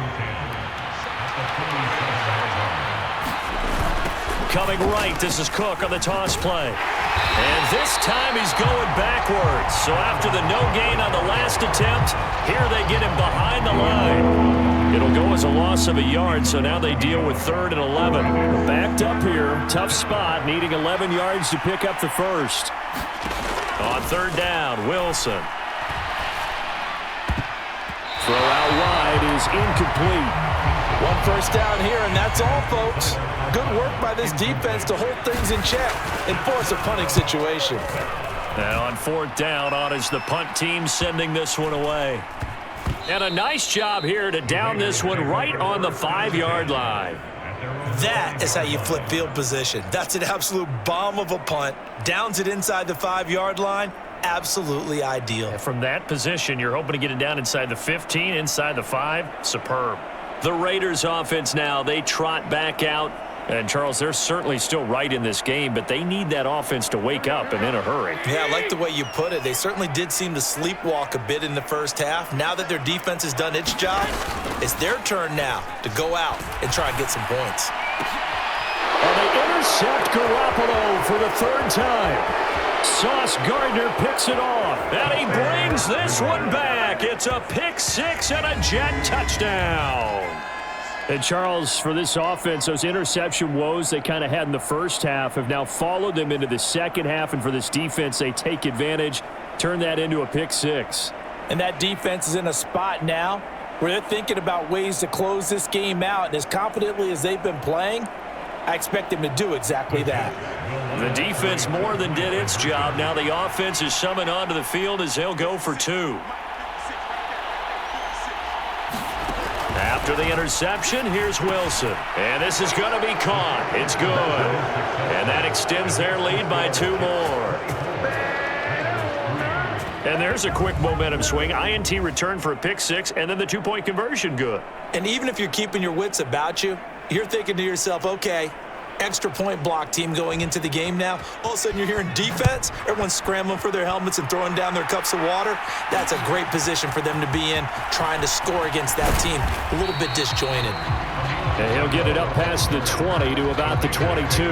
Coming right, this is Cook on the toss play. And this time he's going backwards. So after the no gain on the last attempt, here they get him behind the line. It'll go as a loss of a yard, so now they deal with 3rd and 11. Backed up here, tough spot, needing 11 yards to pick up the 1st. On 3rd down, Wilson. Throw out wide is incomplete. 1 first down here, and that's all, folks. Good work by this defense to hold things in check and force a punting situation. And on 4th down, on is the punt team sending this one away. And a nice job here to down this one right on the 5-yard line. That is how you flip field position. That's an absolute bomb of a punt. Downs it inside the 5-yard line. Absolutely ideal. And from that position, you're hoping to get it down inside the 15, inside the 5. Superb. The Raiders offense now, they trot back out. And, Charles, they're certainly still right in this game, but they need that offense to wake up and in a hurry. Yeah, I like the way you put it. They certainly did seem to sleepwalk a bit in the 1st half. Now that their defense has done its job, it's their turn now to go out and try and get some points. And they intercept Garoppolo for the 3rd time. Sauce Gardner picks it off. And he brings this one back. It's a pick 6 and a Jet touchdown. And, Charles, for this offense, those interception woes they kind of had in the 1st half have now followed them into the 2nd half. And for this defense, they take advantage, turn that into a pick 6. And that defense is in a spot now where they're thinking about ways to close this game out. And as confidently as they've been playing, I expect them to do exactly that. The defense more than did its job. Now the offense is summoned onto the field as they'll go for 2. After the interception, here's Wilson. And this is going to be caught. It's good. And that extends their lead by 2 more. And there's a quick momentum swing. INT return for a pick 6, and then the 2-point conversion good. And even if you're keeping your wits about you, you're thinking to yourself, okay, extra point block team going into the game now. All of a sudden you're hearing defense. Everyone's scrambling for their helmets and throwing down their cups of water. That's a great position for them to be in, trying to score against that team. A little bit disjointed. And he'll get it up past the 20 to about the 22.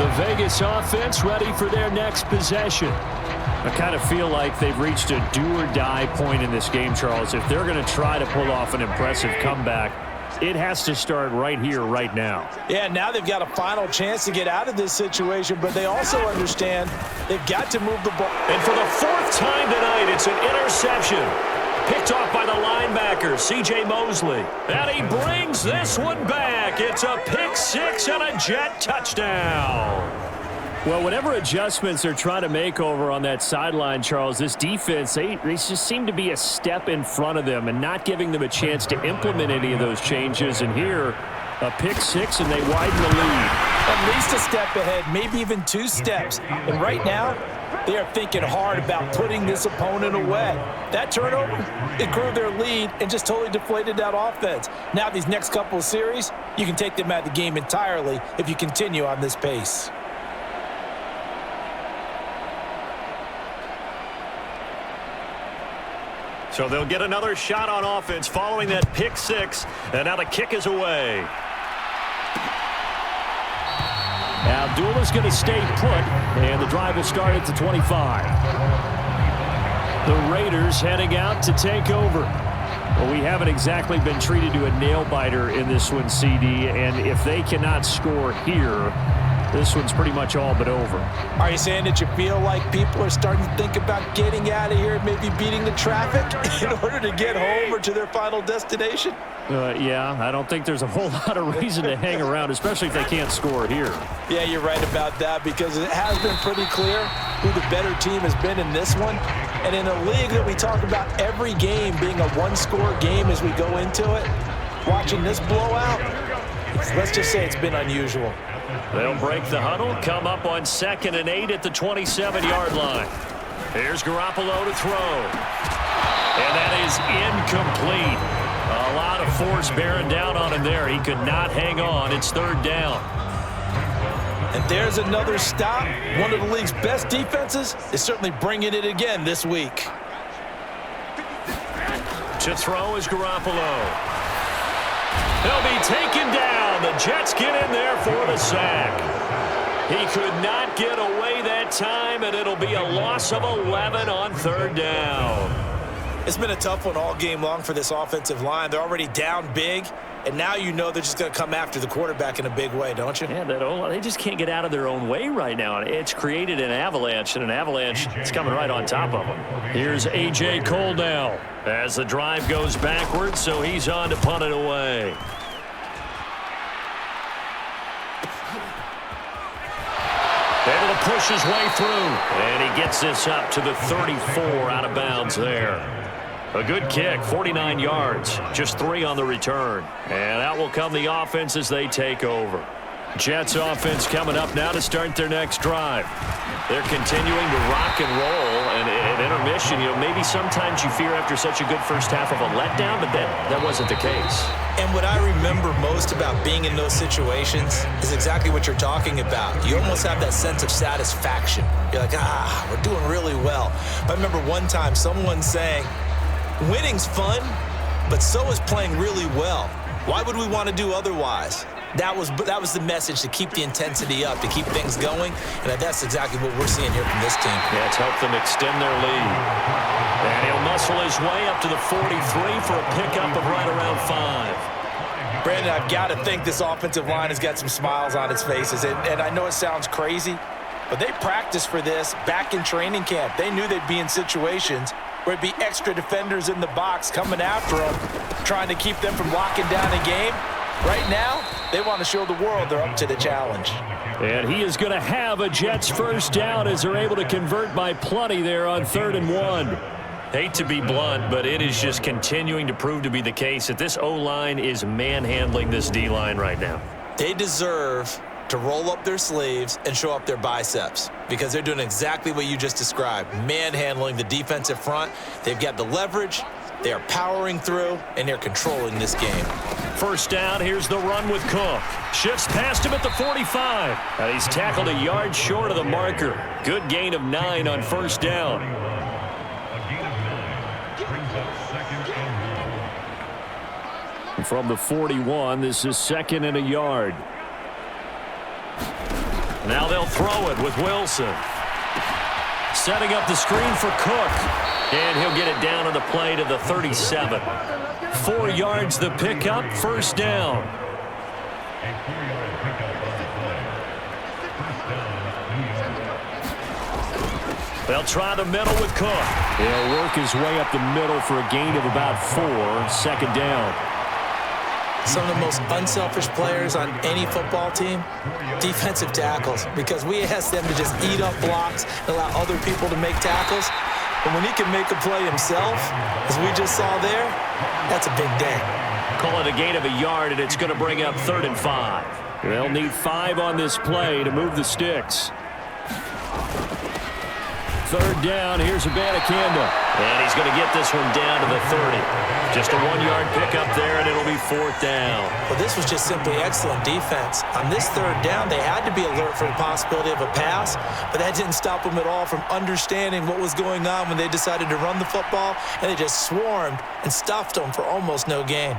The Vegas offense ready for their next possession. I kind of feel like they've reached a do-or-die point in this game, Charles. If they're going to try to pull off an impressive comeback, it has to start right here, right now. Yeah, now they've got a final chance to get out of this situation, but they also understand they've got to move the ball. And for the 4th time tonight, it's an interception. Picked off by the linebacker, C.J. Mosley. And he brings this one back. It's a pick 6 and a Jet touchdown. Well, whatever adjustments they're trying to make over on that sideline, Charles, this defense, they just seem to be a step in front of them and not giving them a chance to implement any of those changes. And here, a pick 6, and they widen the lead. At least a step ahead, maybe even 2 steps. And right now, they are thinking hard about putting this opponent away. That turnover, it grew their lead and just totally deflated that offense. Now these next couple of series, you can take them out of the game entirely if you continue on this pace. So they'll get another shot on offense following that pick 6, and now the kick is away. Abdullah's going to stay put, and the drive will start at the 25. The Raiders heading out to take over. Well, we haven't exactly been treated to a nail-biter in this one, CD, and if they cannot score here, this one's pretty much all but over. Are you saying that you feel like people are starting to think about getting out of here and maybe beating the traffic in order to get home or to their final destination? Yeah, I don't think there's a whole lot of reason to hang around, especially if they can't score here. Yeah, you're right about that, because it has been pretty clear who the better team has been in this one. And in a league that we talk about every game being a one-score game as we go into it, watching this blowout, let's just say it's been unusual. They'll break the huddle, come up on 2nd and 8 at the 27-yard line. Here's Garoppolo to throw. And that is incomplete. A lot of force bearing down on him there. He could not hang on. It's 3rd down. And there's another stop. One of the league's best defenses is certainly bringing it again this week. To throw is Garoppolo. He'll be taken down. The Jets get in there for the sack. He could not get away that time, and it'll be a loss of 11 on 3rd down. It's been a tough one all game long for this offensive line. They're already down big, and now you know they're just going to come after the quarterback in a big way, don't you? Yeah, they just can't get out of their own way right now. It's created an avalanche, and an avalanche is coming right on top of them. Here's A.J. Cole now. As the drive goes backwards, so he's on to punt it away. Able to push his way through, and he gets this up to the 34 out of bounds there. A good kick, 49 yards, just 3 on the return. And out will come the offense as they take over. Jets offense coming up now to start their next drive. They're continuing to rock and roll, and at intermission, maybe sometimes you fear after such a good first half of a letdown, but that wasn't the case. And what I remember most about being in those situations is exactly what you're talking about. You almost have that sense of satisfaction. You're like, we're doing really well. But I remember one time someone saying, winning's fun, but so is playing really well. Why would we want to do otherwise? That was the message, to keep the intensity up, to keep things going, and that's exactly what we're seeing here from this team. Yeah, it's helped them extend their lead. And he'll muscle his way up to the 43 for a pickup of right around 5. Brandon, I've got to think this offensive line has got some smiles on its faces, and I know it sounds crazy, but they practiced for this back in training camp. They knew they'd be in situations where it'd be extra defenders in the box coming after them, trying to keep them from locking down a game. Right now, they want to show the world they're up to the challenge. And he is going to have a Jets first down as they're able to convert by plenty there on 3rd and 1. Hate to be blunt, but it is just continuing to prove to be the case that this O-line is manhandling this D-line right now. They deserve to roll up their sleeves and show up their biceps because they're doing exactly what you just described, manhandling the defensive front. They've got the leverage, they are powering through, and they're controlling this game. First down, here's the run with Cook. Shifts past him at the 45. And he's tackled a yard short of the marker. Good gain of 9 on first down. From the 41, this is 2nd and a yard. Now they'll throw it with Wilson. Setting up the screen for Cook. And he'll get it down on the play to the 37. 4 yards the pickup, first down. They'll try the middle with Cook. He'll work his way up the middle for a gain of about 4, 2nd down. Some of the most unselfish players on any football team, defensive tackles, because we ask them to just eat up blocks and allow other people to make tackles. But when he can make a play himself, as we just saw there, that's a big day. Call it a gain of a yard, and it's going to bring up 3rd and 5. They'll need 5 on this play to move the sticks. 3rd down, here's Abanikanda. And he's going to get this one down to the 30. Just a 1-yard pickup there, and it'll be 4th down. Well, this was just simply excellent defense. On this 3rd down, they had to be alert for the possibility of a pass, but that didn't stop them at all from understanding what was going on when they decided to run the football, and they just swarmed and stuffed them for almost no gain.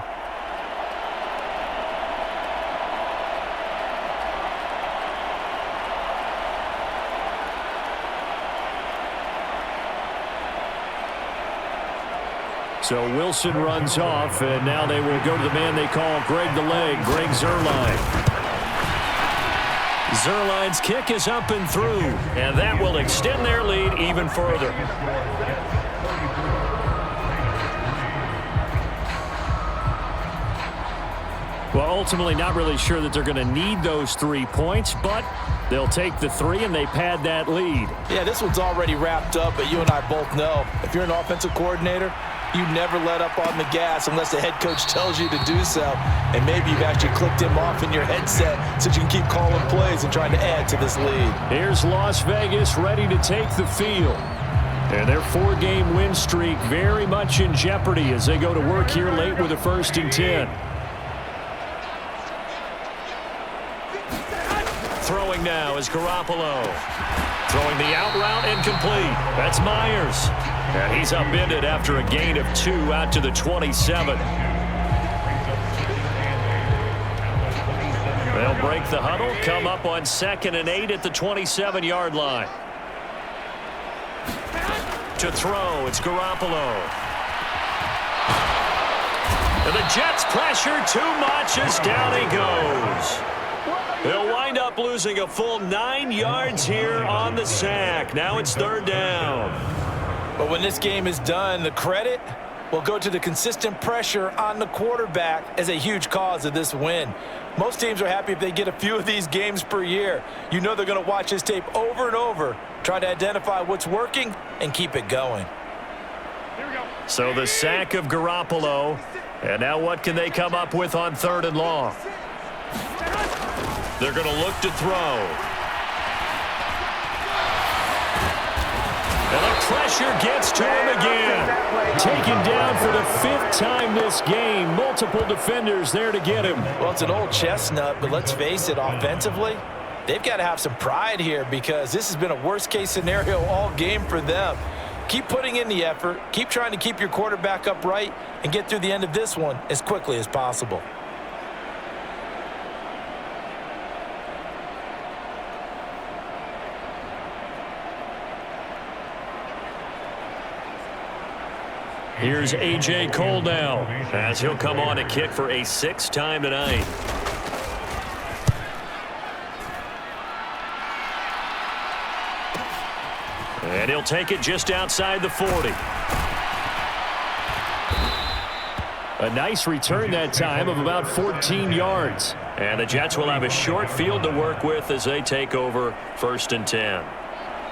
So Wilson runs off, and now they will go to the man they call Greg the Leg, Greg Zuerlein. Zuerlein's kick is up and through, and that will extend their lead even further. Well, ultimately not really sure that they're going to need those 3 points, but they'll take the 3 and they pad that lead. Yeah, this one's already wrapped up, but you and I both know if you're an offensive coordinator, you never let up on the gas unless the head coach tells you to do so. And maybe you've actually clicked him off in your headset so you can keep calling plays and trying to add to this lead. Here's Las Vegas ready to take the field. And their 4-game win streak very much in jeopardy as they go to work here late with a 1st and 10. Throwing now is Garoppolo. Throwing the out route incomplete. That's Myers. And he's upended after a gain of 2 out to the 27. They'll break the huddle, come up on 2nd and 8 at the 27-yard line. To throw, it's Garoppolo. And the Jets pressure too much as down he goes. They'll wind up losing a full 9 yards here on the sack. Now it's 3rd down. But when this game is done, the credit will go to the consistent pressure on the quarterback as a huge cause of this win. Most teams are happy if they get a few of these games per year. You know they're going to watch this tape over and over, try to identify what's working and keep it going. So the sack of Garoppolo. And now what can they come up with on 3rd and long? They're going to look to throw. And the pressure gets to him again. Taken down for the 5th time this game. Multiple defenders there to get him. Well, it's an old chestnut, but let's face it, offensively, they've got to have some pride here because this has been a worst-case scenario all game for them. Keep putting in the effort. Keep trying to keep your quarterback upright and get through the end of this one as quickly as possible. Here's A.J. Cole now as he'll come on to kick for a 6th time tonight. And he'll take it just outside the 40. A nice return that time of about 14 yards. And the Jets will have a short field to work with as they take over 1st and 10.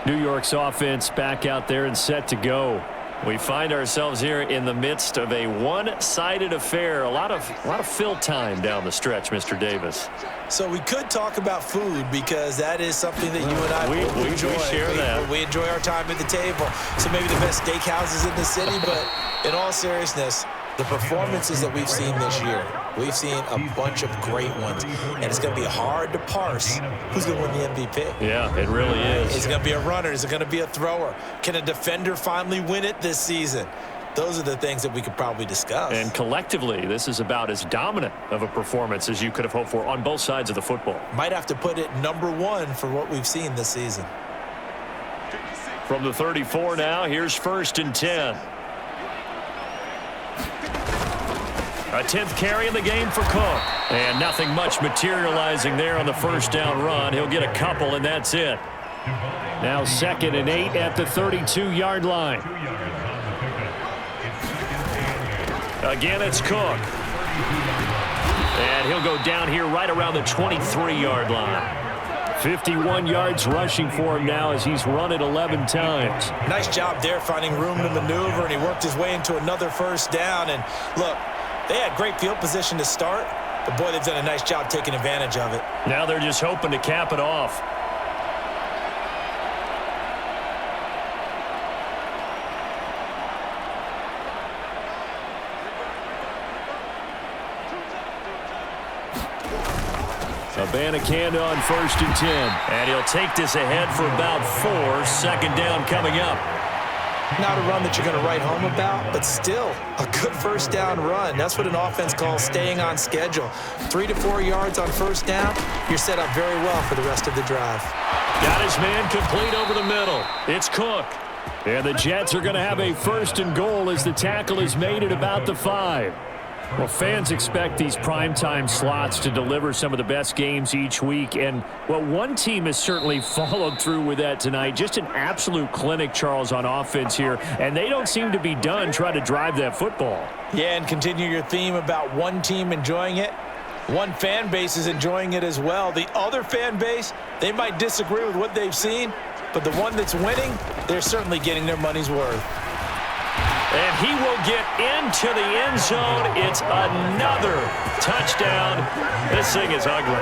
New York's offense back out there and set to go. We find ourselves here in the midst of a one-sided affair. A lot of fill time down the stretch, Mr. Davis. So we could talk about food because that is something that you and I enjoy. We share that. We enjoy our time at the table. So maybe the best steakhouses in the city, but in all seriousness, the performances that we've seen this year, we've seen a bunch of great ones, and it's going to be hard to parse who's going to win the MVP. Yeah, it really is. Is it going to be a runner? Is it going to be a thrower? Can a defender finally win it this season? Those are the things that we could probably discuss. And collectively, this is about as dominant of a performance as you could have hoped for on both sides of the football. Might have to put it #1 for what we've seen this season. From the 34 now, here's 1st and 10. A 10th carry in the game for Cook. And nothing much materializing there on the first down run. He'll get a couple, and that's it. Now 2nd and 8 at the 32-yard line. Again, it's Cook. And he'll go down here right around the 23-yard line. 51 yards rushing for him now as he's run it 11 times. Nice job there finding room to maneuver, and he worked his way into another first down. And look, they had great field position to start, but boy, they've done a nice job taking advantage of it. Now they're just hoping to cap it off. Abanikanda on 1st and 10. And he'll take this ahead for about 4. 2nd down coming up. Not a run that you're going to write home about, but still a good first down run. That's what an offense calls staying on schedule. 3 to 4 yards on first down, you're set up very well for the rest of the drive. Got his man complete over the middle. It's Cook. And the Jets are going to have a 1st and goal as the tackle is made at about the 5. Well, fans expect these primetime slots to deliver some of the best games each week. And, well, one team has certainly followed through with that tonight. Just an absolute clinic, Charles, on offense here. And they don't seem to be done trying to drive that football. Yeah, and continue your theme about one team enjoying it. One fan base is enjoying it as well. The other fan base, they might disagree with what they've seen, but the one that's winning, they're certainly getting their money's worth. And he will get into the end zone. It's another touchdown. This thing is ugly.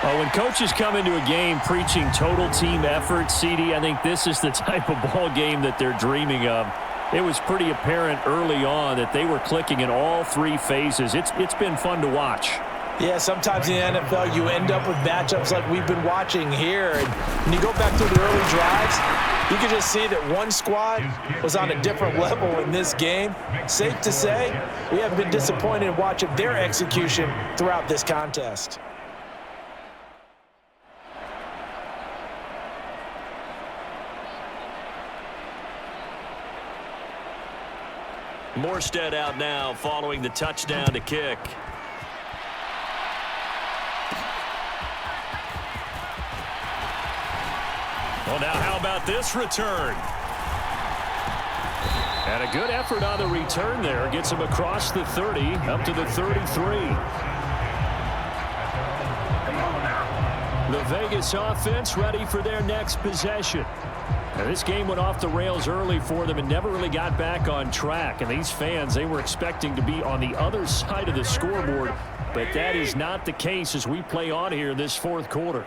Well, when coaches come into a game preaching total team effort, CD, I think this is the type of ball game that they're dreaming of. It was pretty apparent early on that they were clicking in all 3 phases. It's been fun to watch. Yeah, sometimes in the NFL you end up with matchups like we've been watching here. And when you go back through the early drives, you can just see that one squad was on a different level in this game. Safe to say, we have been disappointed in watching their execution throughout this contest. Morstead out now following the touchdown to kick. Well, now how about this return? And a good effort on the return there. Gets him across the 30, up to the 33. The Vegas offense ready for their next possession. Now, this game went off the rails early for them and never really got back on track. And these fans, they were expecting to be on the other side of the scoreboard. But that is not the case as we play on here in this 4th quarter.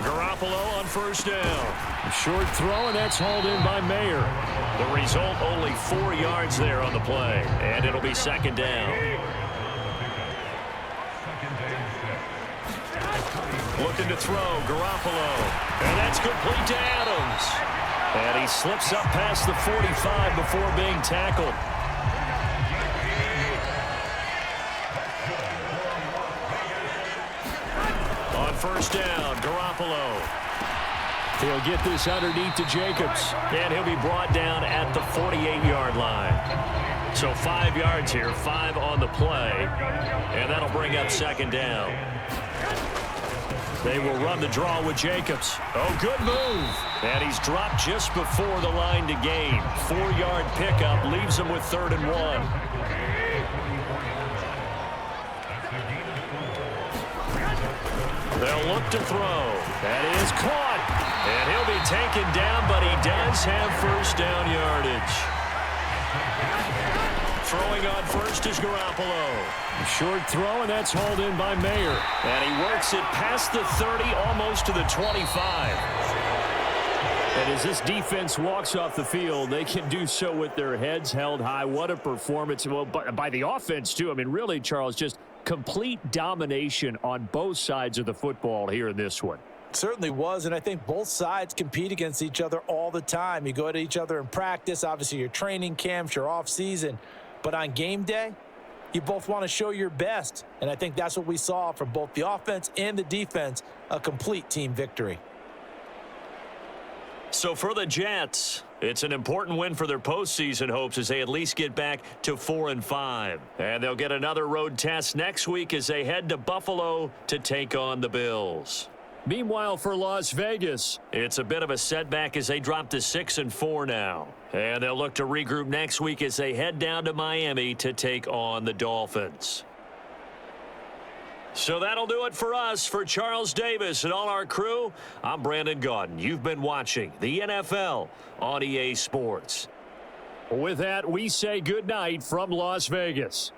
Garoppolo on 1st down. A short throw, and that's hauled in by Mayer. The result, only 4 yards there on the play. And it'll be 2nd down. Looking to throw, Garoppolo. And that's complete to Adams. And he slips up past the 45 before being tackled. On 1st down, Garoppolo. He'll get this underneath to Jacobs. And he'll be brought down at the 48-yard line. So 5 yards here, 5 on the play. And that'll bring up 2nd down. They will run the draw with Jacobs. Oh, good move. And he's dropped just before the line to gain. 4-yard pickup leaves him with 3rd and 1. They'll look to throw. That is caught. And he'll be taken down, but he does have first down yardage. Throwing on first is Garoppolo. Short throw, and that's hauled in by Mayer. And he works it past the 30, almost to the 25. And as this defense walks off the field, they can do so with their heads held high. What a performance. Well, by the offense, too. I mean, really, Charles, just complete domination on both sides of the football here in this one. Certainly was, and I think both sides compete against each other all the time. You go at each other in practice, obviously your training camps, your off-season. But on game day, you both want to show your best. And I think that's what we saw from both the offense and the defense, a complete team victory. So for the Jets, it's an important win for their postseason hopes as they at least get back to 4-5. And they'll get another road test next week as they head to Buffalo to take on the Bills. Meanwhile, for Las Vegas, it's a bit of a setback as they drop to 6-4 now. And they'll look to regroup next week as they head down to Miami to take on the Dolphins. So that'll do it for us. For Charles Davis and all our crew, I'm Brandon Gaudin. You've been watching the NFL on EA Sports. With that, we say good night from Las Vegas.